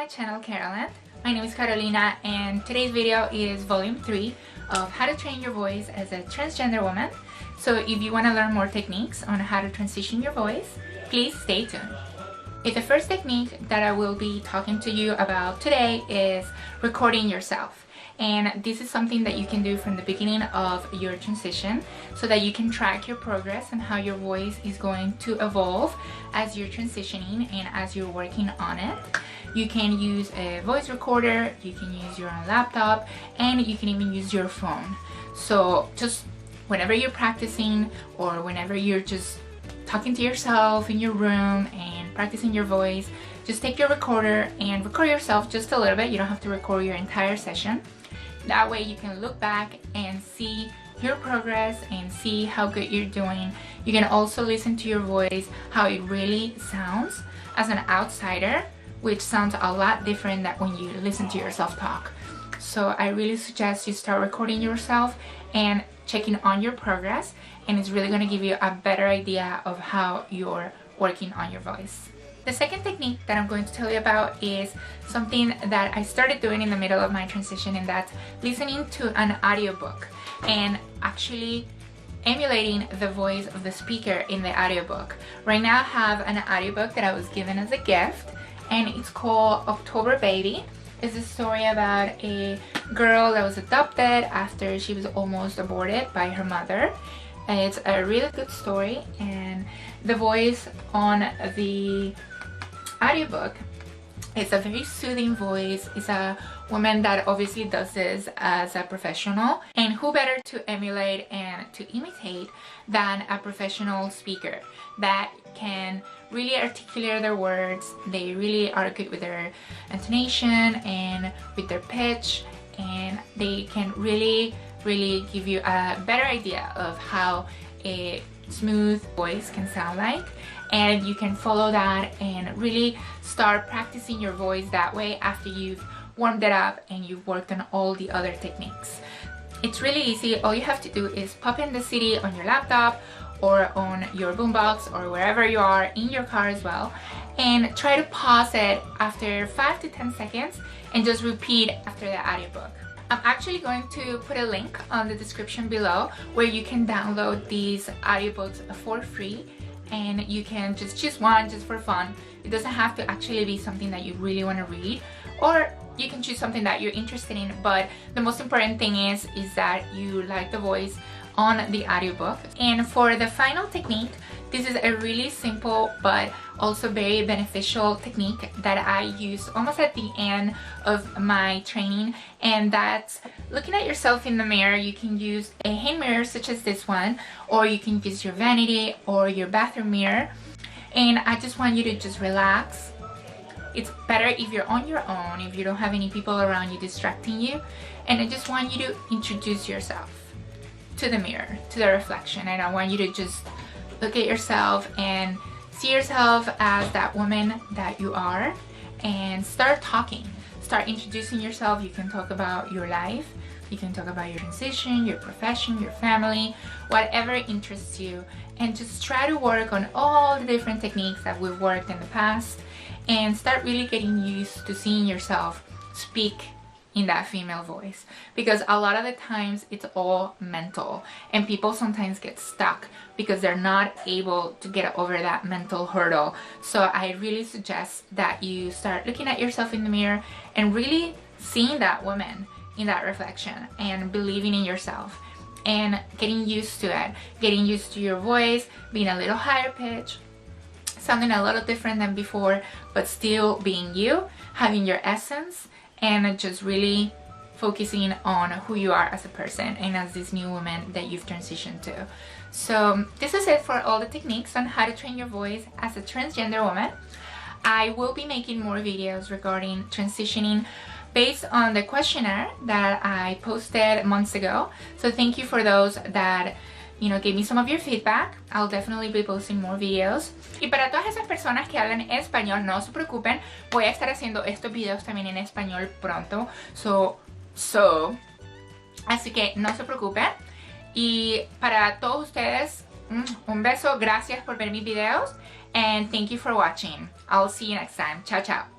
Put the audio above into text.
channel, Carolyn. My name is Carolina and today's video is volume 3 of how to train your voice as a transgender woman. So if you want to learn more techniques on how to transition your voice, please stay tuned. The first technique that I will be talking to you about today is recording yourself. And this is something that you can do from the beginning of your transition so that you can track your progress and how your voice is going to evolve as you're transitioning and as you're working on it. You can use a voice recorder, you can use your own laptop, and you can even use your phone. So just whenever you're practicing or whenever you're just talking to yourself in your room and practicing your voice, just take your recorder and record yourself just a little bit. You don't have to record your entire session. That way you can look back and see your progress and see how good you're doing. You can also listen to your voice, how it really sounds as an outsider, which sounds a lot different than when you listen to yourself talk. So I really suggest you start recording yourself and checking on your progress, and it's really going to give you a better idea of how you're working on your voice. The second technique that I'm going to tell you about is something that I started doing in the middle of my transition, and that's listening to an audiobook and actually emulating the voice of the speaker in the audiobook. Right now I have an audiobook that I was given as a gift, and it's called October Baby. It's a story about a girl that was adopted after she was almost aborted by her mother. And it's a really good story, and the voice on the audiobook is a very soothing voice. It's a woman that obviously does this as a professional, and who better to emulate and to imitate than a professional speaker that can really articulate their words. They really are good with their intonation and with their pitch, and they can really give you a better idea of how a smooth voice can sound like, and you can follow that and really start practicing your voice that way after you've warmed it up and you've worked on all the other techniques. It's really easy. All you have to do is pop in the CD on your laptop or on your boombox or wherever you are, in your car as well, and try to pause it after 5 to 10 seconds and just repeat after the audiobook. I'm actually going to put a link on the description below where you can download these audiobooks for free, and you can just choose one just for fun. It doesn't have to actually be something that you really want to read, or you can choose something that you're interested in, but the most important thing is that you like the voice on the audiobook. And for the final technique, this is a really simple but also very beneficial technique that I use almost at the end of my training, and that's looking at yourself in the mirror. You can use a hand mirror such as this one, or you can use your vanity or your bathroom mirror, and I just want you to just relax. It's better if you're on your own, if you don't have any people around you distracting you, and I just want you to introduce yourself to the mirror, to the reflection, and I want you to just look at yourself and see yourself as that woman that you are, and start talking. Start introducing yourself. You can talk about your life, you can talk about your transition, your profession, your family, whatever interests you, and just try to work on all the different techniques that we've worked in the past, and start really getting used to seeing yourself speak in that female voice, because a lot of the times it's all mental, and people sometimes get stuck because they're not able to get over that mental hurdle. So I really suggest that you start looking at yourself in the mirror and really seeing that woman in that reflection and believing in yourself and getting used to it, getting used to your voice being a little higher pitch, sounding a little different than before, but still being you, having your essence, and just really focusing on who you are as a person and as this new woman that you've transitioned to. So this is it for all the techniques on how to train your voice as a transgender woman. I will be making more videos regarding transitioning based on the questionnaire that I posted months ago. So thank you for those that gave me some of your feedback. I'll definitely be posting more videos. Y para todas esas personas que hablan español, no se preocupen, voy a estar haciendo estos videos también en español pronto. Así que no se preocupen. Y para todos ustedes, un beso. Gracias por ver mis videos. And thank you for watching. I'll see you next time. Chao, chao.